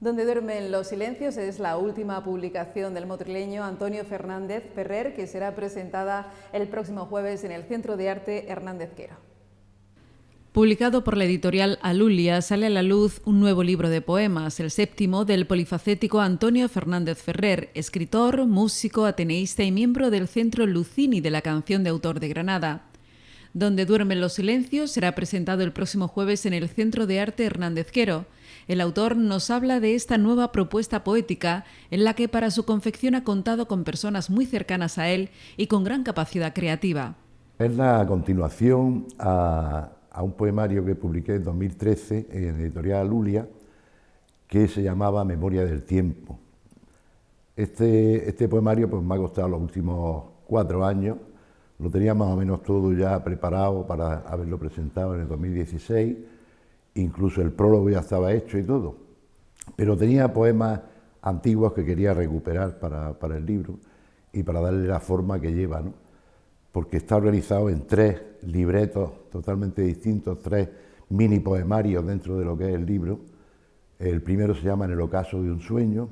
Donde duermen los silencios es la última publicación del motrileño Antonio Fernández Ferrer, que será presentada el próximo jueves en el Centro de Arte Hernández Quero. Publicado por la editorial Alulia, sale a la luz un nuevo libro de poemas, el séptimo del polifacético Antonio Fernández Ferrer, escritor, músico, ateneísta y miembro del Centro Lucini de la Canción de Autor de Granada. Donde duermen los silencios será presentado el próximo jueves en el Centro de Arte Hernández Quero. El autor nos habla de esta nueva propuesta poética en la que para su confección ha contado con personas muy cercanas a él y con gran capacidad creativa. Es la continuación a un poemario que publiqué en 2013 en editorial Alulia, que se llamaba Memoria del tiempo. Este poemario pues, me ha costado los últimos 4 años. Lo tenía más o menos todo ya preparado para haberlo presentado en el 2016, incluso el prólogo ya estaba hecho y todo, pero tenía poemas antiguos que quería recuperar para el libro y para darle la forma que lleva, ¿no? Porque está organizado en 3 libretos totalmente distintos, 3 mini poemarios dentro de lo que es el libro. El primero se llama En el ocaso de un sueño,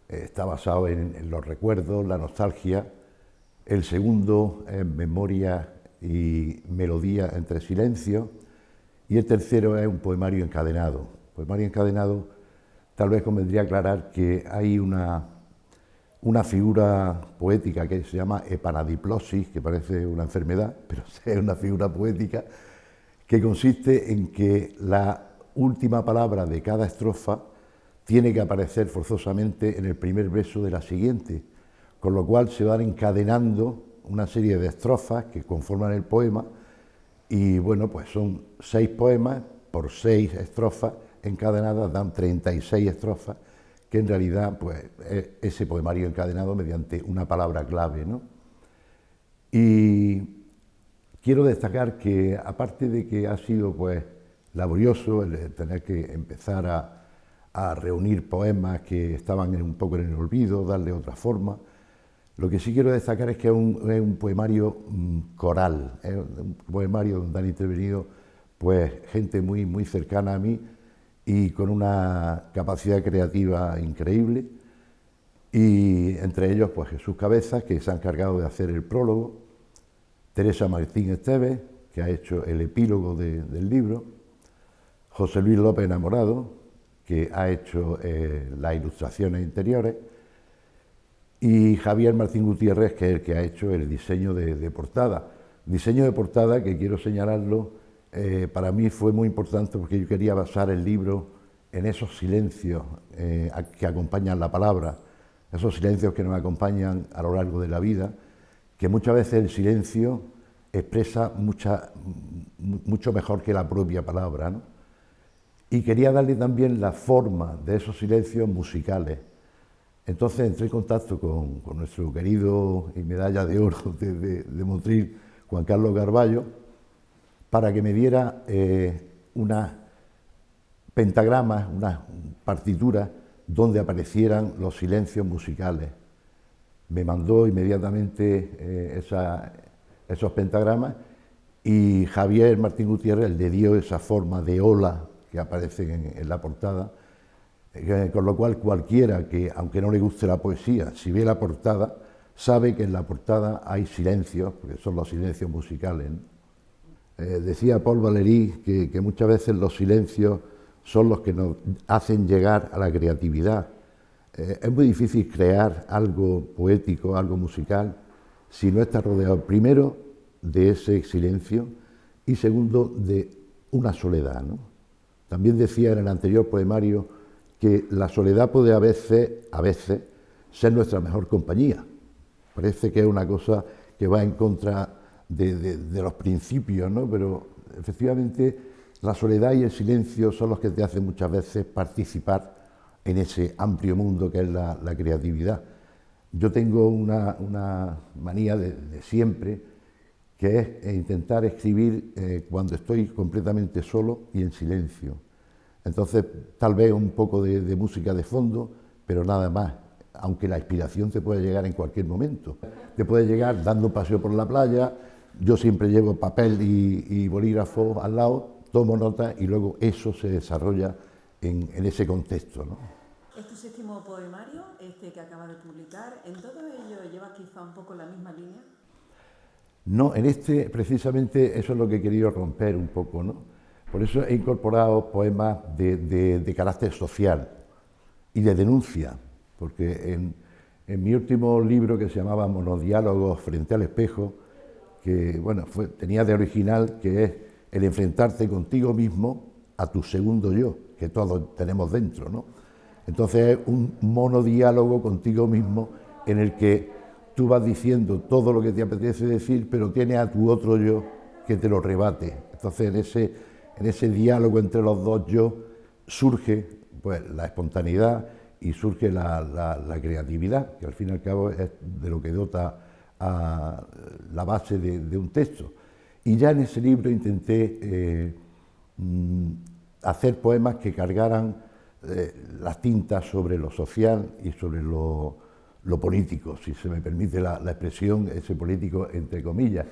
está basado en los recuerdos, la nostalgia. El segundo es Memoria y melodía entre silencios, y el tercero es un poemario encadenado. Poemario encadenado, tal vez convendría aclarar que hay una figura poética que se llama epanadiplosis, que parece una enfermedad, pero es una figura poética, que consiste en que la última palabra de cada estrofa tiene que aparecer forzosamente en el primer verso de la siguiente, con lo cual se van encadenando una serie de estrofas que conforman el poema, y bueno, pues son 6 poemas por 6 estrofas encadenadas, dan 36 estrofas, que en realidad pues, es ese poemario encadenado mediante una palabra clave, ¿no? Y quiero destacar que, aparte de que ha sido pues, laborioso el tener que empezar a reunir poemas que estaban un poco en el olvido, darle otra forma, lo que sí quiero destacar es que es un poemario coral, es un poemario donde han intervenido pues, gente muy, muy cercana a mí y con una capacidad creativa increíble, y entre ellos pues, Jesús Cabezas, que se ha encargado de hacer el prólogo, Teresa Martín Esteves, que ha hecho el epílogo del libro, José Luis López Enamorado, que ha hecho las ilustraciones interiores, y Javier Martín Gutiérrez, que es el que ha hecho el diseño de portada. Diseño de portada que quiero señalarlo, para mí fue muy importante porque yo quería basar el libro en esos silencios que acompañan la palabra, esos silencios que nos acompañan a lo largo de la vida, que muchas veces el silencio expresa mucho mejor que la propia palabra, ¿no? Y quería darle también la forma de esos silencios musicales. Entonces entré en contacto con nuestro querido y medalla de oro de Motril, Juan Carlos Carballo, para que me diera unas pentagramas, unas partituras donde aparecieran los silencios musicales. Me mandó inmediatamente esos pentagramas, y Javier Martín Gutiérrez le dio esa forma de ola que aparecen en la portada, con lo cual cualquiera que, aunque no le guste la poesía, si ve la portada, sabe que en la portada hay silencios, porque son los silencios musicales, ¿no? Decía Paul Valéry que muchas veces los silencios son los que nos hacen llegar a la creatividad. Es muy difícil crear algo poético, algo musical, si no está rodeado, primero, de ese silencio, y segundo, de una soledad, ¿no? También decía en el anterior poemario que la soledad puede a veces ser nuestra mejor compañía. Parece que es una cosa que va en contra de los principios, ¿no? Pero efectivamente la soledad y el silencio son los que te hacen muchas veces participar en ese amplio mundo que es la creatividad. Yo tengo una manía de siempre, que es intentar escribir cuando estoy completamente solo y en silencio. Entonces, tal vez un poco de música de fondo, pero nada más, aunque la inspiración te puede llegar en cualquier momento. Te puede llegar dando un paseo por la playa, yo siempre llevo papel y bolígrafo al lado, tomo nota y luego eso se desarrolla en ese contexto, ¿no? Es tu séptimo poemario, este que acabas de publicar. ¿En todo ello llevas quizá un poco la misma línea? No, en este precisamente eso es lo que he querido romper un poco, ¿no? Por eso he incorporado poemas de carácter social y de denuncia, porque en mi último libro, que se llamaba Monodiálogos frente al espejo, que bueno, tenía de original que es el enfrentarte contigo mismo a tu segundo yo, que todos tenemos dentro, ¿no? Entonces es un monodiálogo contigo mismo en el que tú vas diciendo todo lo que te apetece decir, pero tienes a tu otro yo que te lo rebate. Entonces en ese diálogo entre los dos yo surge pues la espontaneidad y surge la creatividad, que al fin y al cabo es de lo que dota a la base de un texto. Y ya en ese libro intenté hacer poemas que cargaran las tintas sobre lo social y sobre lo político, si se me permite la expresión, ese político entre comillas.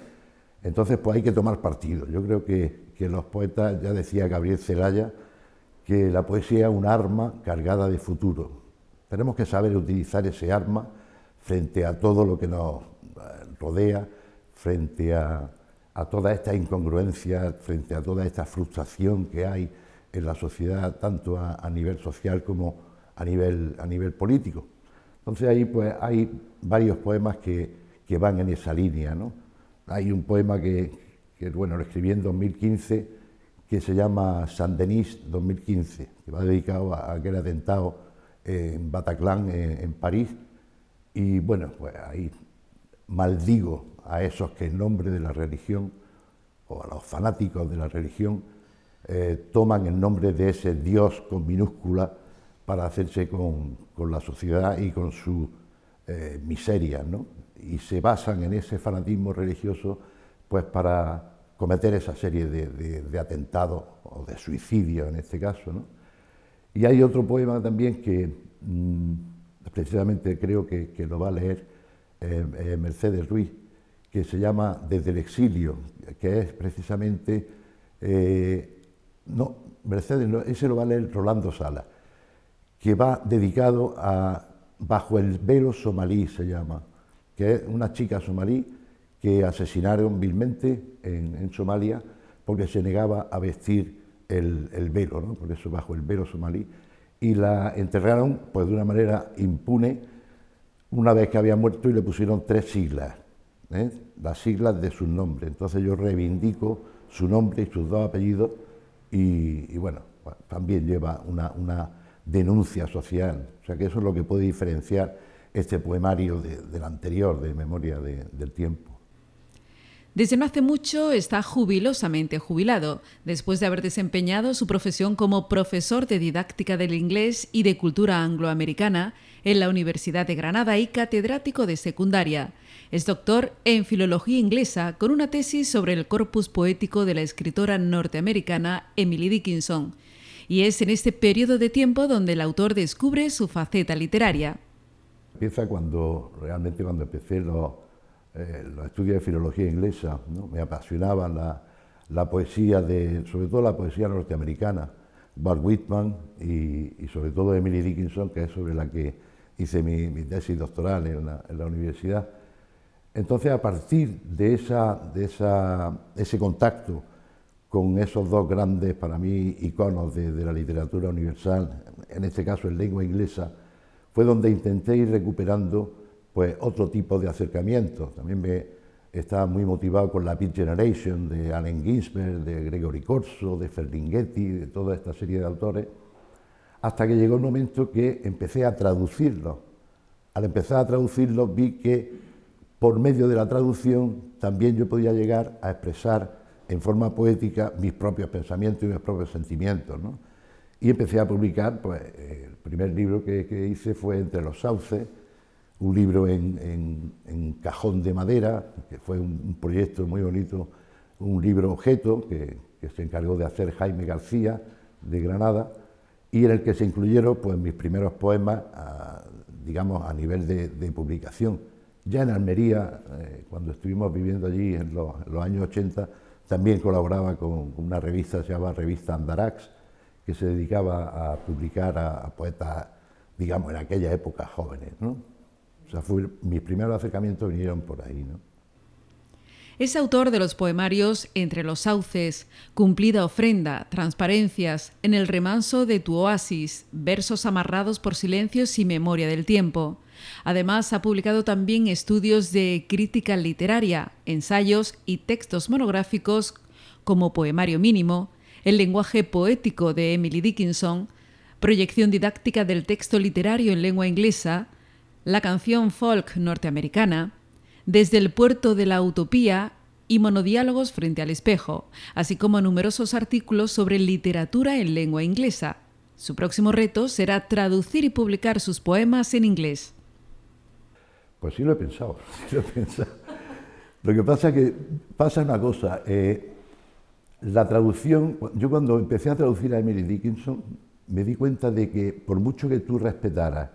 Entonces, pues hay que tomar partido. Yo creo que los poetas, ya decía Gabriel Celaya, que la poesía es un arma cargada de futuro. Tenemos que saber utilizar ese arma frente a todo lo que nos rodea, frente a toda esta incongruencia, frente a toda esta frustración que hay en la sociedad, tanto a nivel social como a nivel político. Entonces ahí pues hay varios poemas que van en esa línea, ¿no? Hay un poema que bueno, lo escribí en 2015, que se llama Saint-Denis 2015, que va dedicado a aquel atentado en Bataclan, en París, y bueno, pues ahí maldigo a esos que en nombre de la religión, o a los fanáticos de la religión, toman el nombre de ese Dios con minúscula para hacerse con la sociedad y con su miseria, ¿no? Y se basan en ese fanatismo religioso pues para cometer esa serie de atentados o de suicidios en este caso, ¿no? Y hay otro poema también que precisamente creo que lo va a leer Mercedes Ruiz, que se llama Desde el exilio, que es precisamente, no, Mercedes no, ese lo va a leer Rolando Sala, que va dedicado a Bajo el velo somalí, se llama, que es una chica somalí que asesinaron vilmente en Somalia porque se negaba a vestir el velo, ¿no? Por eso Bajo el velo somalí, y la enterraron pues de una manera impune una vez que había muerto y le pusieron 3 siglas, las siglas de su nombre. Entonces yo reivindico su nombre y sus 2 apellidos y bueno, pues, también lleva una denuncia social, o sea que eso es lo que puede diferenciar este poemario del anterior, de Memoria del tiempo. Desde no hace mucho está jubilosamente jubilado, después de haber desempeñado su profesión como profesor de didáctica del inglés y de cultura angloamericana en la Universidad de Granada y catedrático de secundaria. Es doctor en filología inglesa con una tesis sobre el corpus poético de la escritora norteamericana Emily Dickinson. Y es en este periodo de tiempo donde el autor descubre su faceta literaria. Empieza cuando empecé los estudios de filología inglesa, ¿no? Me apasionaba la poesía, sobre todo la poesía norteamericana, Walt Whitman y sobre todo Emily Dickinson, que es sobre la que hice mi tesis doctoral en la universidad. Entonces, a partir de ese contacto con esos 2 grandes, para mí, iconos de la literatura universal, en este caso en lengua inglesa, fue donde intenté ir recuperando pues, otro tipo de acercamientos. También estaba muy motivado con la Beat Generation de Allen Ginsberg, de Gregory Corso, de Ferlinghetti, de toda esta serie de autores, hasta que llegó el momento que empecé a traducirlos. Al empezar a traducirlos vi que por medio de la traducción también yo podía llegar a expresar en forma poética mis propios pensamientos y mis propios sentimientos, ¿no? Y empecé a publicar, pues el primer libro que hice fue Entre los sauces, un libro en cajón de madera, que fue un proyecto muy bonito, un libro objeto que se encargó de hacer Jaime García de Granada, y en el que se incluyeron pues, mis primeros poemas, digamos, a nivel de publicación. Ya en Almería, cuando estuvimos viviendo allí en los años 80, también colaboraba con una revista que se llama Revista Andarax, que se dedicaba a publicar a poetas, digamos, en aquella época jóvenes, ¿no? O sea, mis primeros acercamientos vinieron por ahí, ¿no? Es autor de los poemarios Entre los sauces, Cumplida ofrenda, Transparencias, En el remanso de tu oasis, Versos amarrados por silencios y memoria del tiempo. Además, ha publicado también estudios de crítica literaria, ensayos y textos monográficos como Poemario mínimo, El lenguaje poético de Emily Dickinson, Proyección didáctica del texto literario en lengua inglesa, La canción folk norteamericana, Desde el puerto de la utopía y Monodiálogos frente al espejo, así como numerosos artículos sobre literatura en lengua inglesa. Su próximo reto será traducir y publicar sus poemas en inglés. Pues sí lo he pensado, sí lo he pensado. Lo que pasa es que pasa una cosa, la traducción, yo cuando empecé a traducir a Emily Dickinson me di cuenta de que por mucho que tú respetaras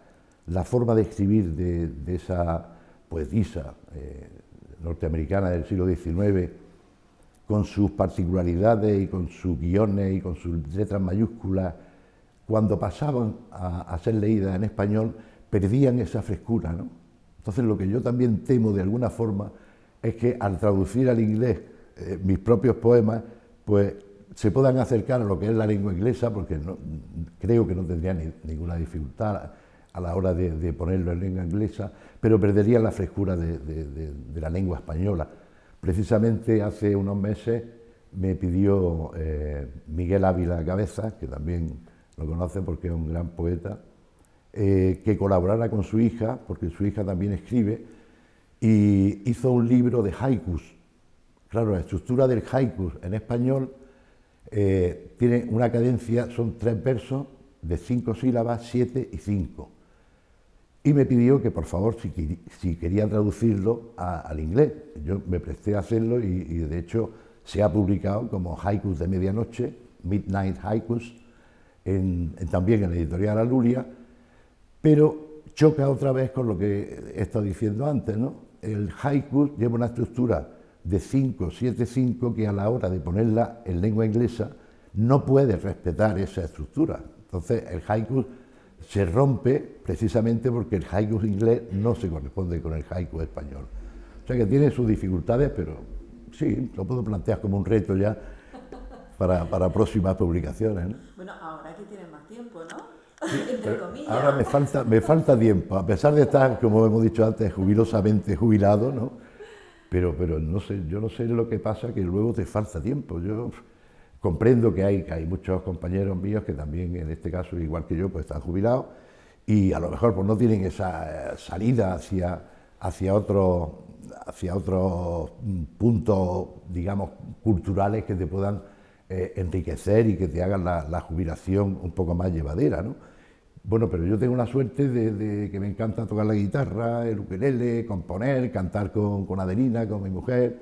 la forma de escribir de esa poetisa norteamericana del siglo XIX, con sus particularidades y con sus guiones y con sus letras mayúsculas, cuando pasaban a ser leídas en español, perdían esa frescura, ¿no? Entonces lo que yo también temo de alguna forma es que al traducir al inglés mis propios poemas, pues se puedan acercar a lo que es la lengua inglesa, porque creo que no tendrían ninguna dificultad a la hora de ponerlo en lengua inglesa, pero perderían la frescura de la lengua española. Precisamente hace unos meses me pidió Miguel Ávila Cabezas, que también lo conoce porque es un gran poeta, que colaborara con su hija, porque su hija también escribe, y hizo un libro de haikus. Claro, la estructura del haiku en español tiene una cadencia, son 3 versos de 5 sílabas, 7 y 5. Y me pidió que por favor, si quería traducirlo al inglés. Yo me presté a hacerlo y de hecho se ha publicado como Haikus de Medianoche, Midnight Haikus, también en la editorial Alulia, pero choca otra vez con lo que he estado diciendo antes, ¿no? El haiku lleva una estructura de 5, 7, 5, que a la hora de ponerla en lengua inglesa no puede respetar esa estructura. Entonces el haiku se rompe precisamente porque el haiku inglés no se corresponde con el haiku español. O sea que tiene sus dificultades, pero sí, lo puedo plantear como un reto ya para próximas publicaciones, ¿no? Bueno, ahora que tienes más tiempo, ¿no? Sí, Entre comillas. ahora me falta tiempo, a pesar de estar, como hemos dicho antes, jubilosamente jubilado, ¿no? Pero no sé, yo no sé lo que pasa, que luego te falta tiempo. Yo comprendo que hay muchos compañeros míos que también, en este caso, igual que yo, pues están jubilados y a lo mejor pues no tienen esa salida hacia otros puntos, digamos, culturales que te puedan enriquecer y que te hagan la jubilación un poco más llevadera, ¿no? Bueno, pero yo tengo la suerte de que me encanta tocar la guitarra, el ukelele, componer, cantar con Adelina, con mi mujer,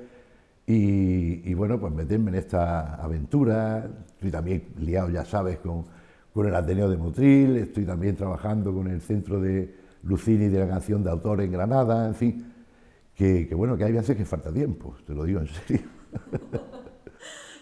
y bueno, pues meterme en esta aventura. Estoy también liado, ya sabes, con el Ateneo de Motril, estoy también trabajando con el Centro de Lucini de la Canción de Autor en Granada, en fin, que bueno, que hay veces que falta tiempo, te lo digo en serio.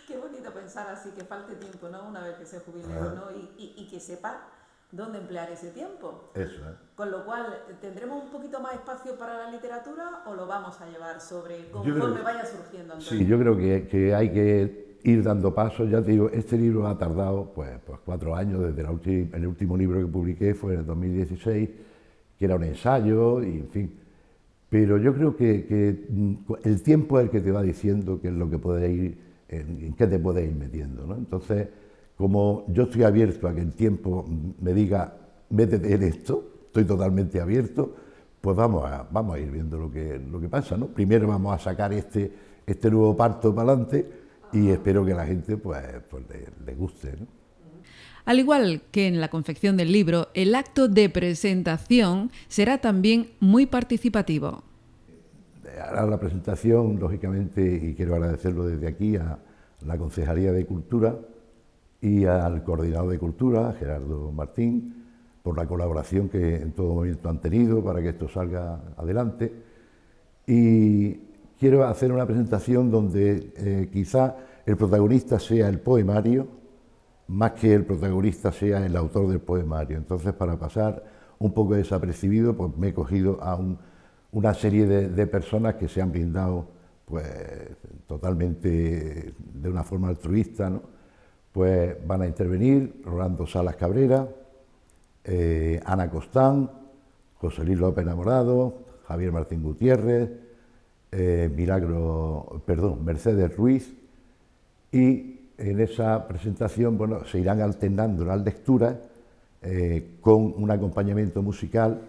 Qué bonito pensar así, que falte tiempo, ¿no? Una vez que se jubile, ¿no? Y que sepa dónde emplear ese tiempo. Eso, Con lo cual, ¿tendremos un poquito más espacio para la literatura o lo vamos a llevar sobre Yo conforme creo- vaya surgiendo? Antonio? Sí, yo creo que hay que ir dando pasos. Ya te digo, este libro ha tardado pues 4 años, desde el último libro que publiqué fue en el 2016, que era un ensayo, y en fin. Pero yo creo que el tiempo es el que te va diciendo qué es lo que puede ir, en qué te puedes ir metiendo, ¿no? Entonces, como yo estoy abierto a que el tiempo me diga, métete en esto, estoy totalmente abierto, pues vamos a ir viendo lo que pasa, ¿no? Primero vamos a sacar este nuevo parto para adelante y espero que a la gente pues le guste, ¿no? Al igual que en la confección del libro, el acto de presentación será también muy participativo. Ahora la presentación, lógicamente, y quiero agradecerlo desde aquí a la Concejalía de Cultura y al Coordinador de Cultura, Gerardo Martín, por la colaboración que en todo momento han tenido para que esto salga adelante. Y quiero hacer una presentación donde quizá el protagonista sea el poemario, más que el protagonista sea el autor del poemario. Entonces, para pasar un poco desapercibido, pues me he cogido a una serie de personas que se han brindado pues totalmente de una forma altruista, ¿no? Pues van a intervenir Rolando Salas Cabrera, Ana Costán, José Luis López Enamorado, Javier Martín Gutiérrez, Mercedes Ruiz, y en esa presentación, bueno, se irán alternando las lecturas con un acompañamiento musical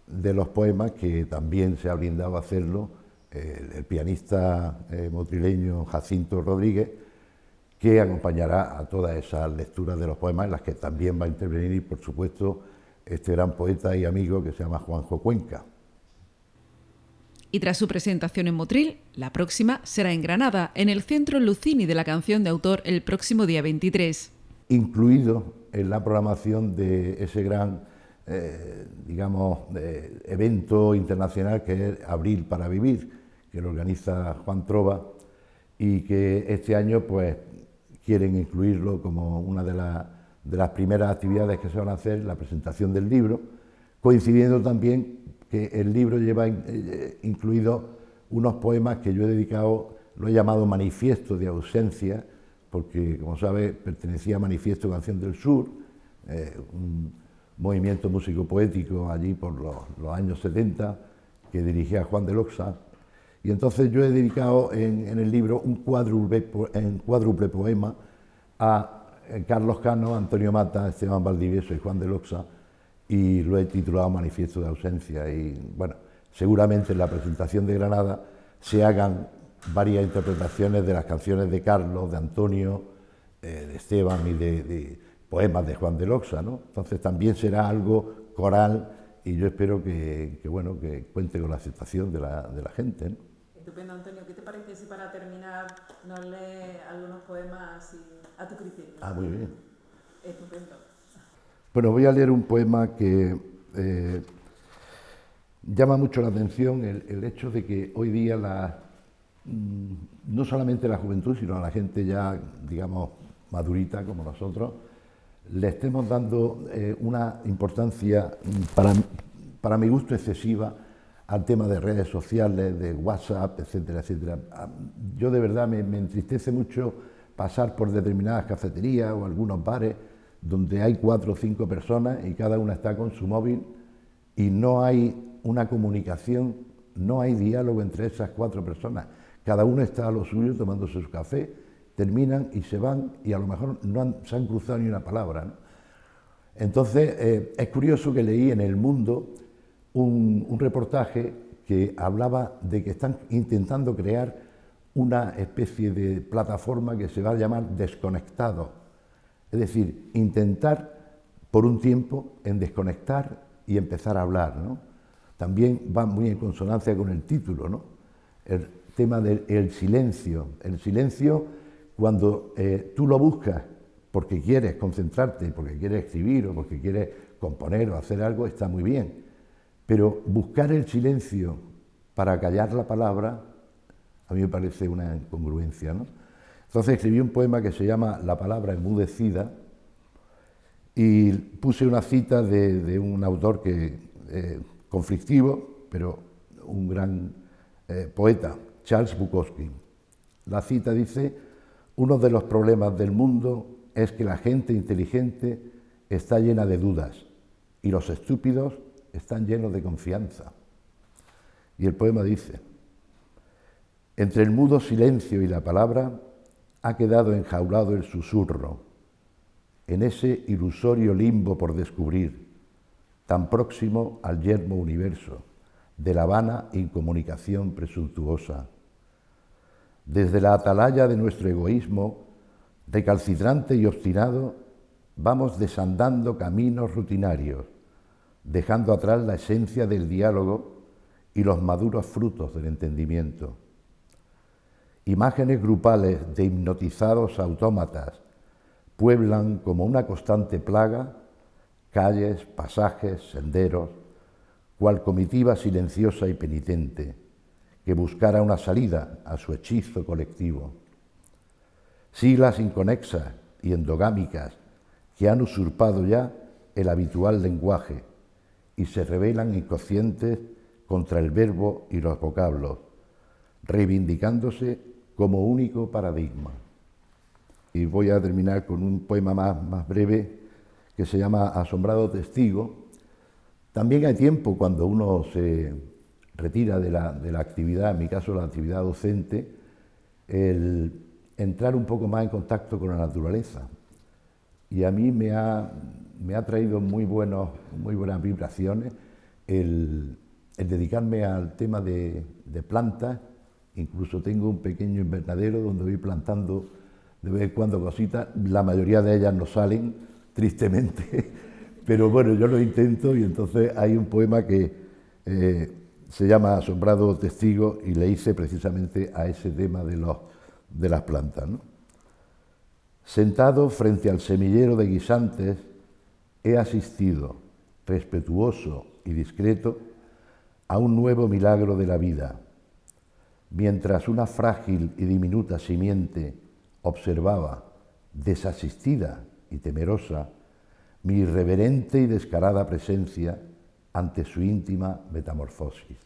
de los poemas que también se ha brindado a hacerlo el pianista motrileño Jacinto Rodríguez, que acompañará a todas esas lecturas de los poemas en las que también va a intervenir, por supuesto, este gran poeta y amigo que se llama Juanjo Cuenca. Y tras su presentación en Motril, la próxima será en Granada, en el Centro Lucini de la Canción de Autor, el próximo día 23. Incluido en la programación de ese gran, evento internacional que es Abril para Vivir, que lo organiza Juan Trova, y que este año pues quieren incluirlo como una de las primeras actividades que se van a hacer, la presentación del libro, coincidiendo también que el libro lleva incluidos unos poemas que yo he dedicado, lo he llamado Manifiesto de Ausencia, porque, como sabe, pertenecía a Manifiesto Canción del Sur, un movimiento músico-poético allí por los años 70, que dirigía Juan de Loxa. Y entonces yo he dedicado en el libro un cuádruple poema a Carlos Cano, Antonio Mata, Esteban Valdivieso y Juan de Loxa, y lo he titulado Manifiesto de Ausencia. Y bueno, seguramente en la presentación de Granada se hagan varias interpretaciones de las canciones de Carlos, de Antonio, de Esteban y de poemas de Juan de Loxa, ¿no? Entonces también será algo coral y yo espero que cuente con la aceptación de la gente, ¿no? Estupendo, Antonio. ¿Qué te parece si para terminar nos lees algunos poemas a tu criterio? Ah, muy bien. Estupendo. Bueno, voy a leer un poema que llama mucho la atención, el hecho de que hoy día no solamente la juventud, sino a la gente ya, digamos, madurita como nosotros, le estemos dando una importancia, para mi gusto, excesiva al tema de redes sociales, de WhatsApp, etcétera, etcétera. Yo de verdad me entristece mucho pasar por determinadas cafeterías o algunos bares donde hay 4 o 5 personas y cada una está con su móvil y no hay una comunicación, no hay diálogo entre esas 4 personas. Cada uno está a lo suyo tomándose su café, terminan y se van y a lo mejor no se han cruzado ni una palabra, ¿no? Entonces, es curioso que leí en El Mundo un reportaje que hablaba de que están intentando crear una especie de plataforma que se va a llamar Desconectados. Es decir, intentar por un tiempo en desconectar y empezar a hablar, ¿no? También va muy en consonancia con el título, ¿no? El tema del silencio. El silencio, cuando tú lo buscas porque quieres concentrarte, porque quieres escribir o porque quieres componer o hacer algo, está muy bien. Pero buscar el silencio para callar la palabra, a mí me parece una incongruencia, ¿no? Entonces escribí un poema que se llama La palabra enmudecida y puse una cita de un autor conflictivo, pero un gran poeta, Charles Bukowski. La cita dice: uno de los problemas del mundo es que la gente inteligente está llena de dudas y los estúpidos están llenos de confianza. Y el poema dice: entre el mudo silencio y la palabra ha quedado enjaulado el susurro, en ese ilusorio limbo por descubrir, tan próximo al yermo universo de la vana incomunicación presuntuosa. Desde la atalaya de nuestro egoísmo, recalcitrante y obstinado, vamos desandando caminos rutinarios, dejando atrás la esencia del diálogo y los maduros frutos del entendimiento. Imágenes grupales de hipnotizados autómatas pueblan como una constante plaga calles, pasajes, senderos, cual comitiva silenciosa y penitente que buscara una salida a su hechizo colectivo. Siglas inconexas y endogámicas que han usurpado ya el habitual lenguaje y se rebelan inconscientes contra el verbo y los vocablos, reivindicándose como único paradigma. Y voy a terminar con un poema más breve que se llama Asombrado testigo. También hay tiempo cuando uno se retira de la actividad, en mi caso la actividad docente, el entrar un poco más en contacto con la naturaleza. Y a mí me ha traído muy buenas vibraciones el dedicarme al tema de plantas. Incluso tengo un pequeño invernadero donde voy plantando de vez en cuando cositas. La mayoría de ellas no salen, tristemente, pero bueno, yo lo intento, y entonces hay un poema que se llama Asombrado testigo y le hice precisamente a ese tema de las plantas, ¿no? Sentado frente al semillero de guisantes, he asistido, respetuoso y discreto, a un nuevo milagro de la vida. Mientras una frágil y diminuta simiente observaba, desasistida y temerosa, mi irreverente y descarada presencia ante su íntima metamorfosis.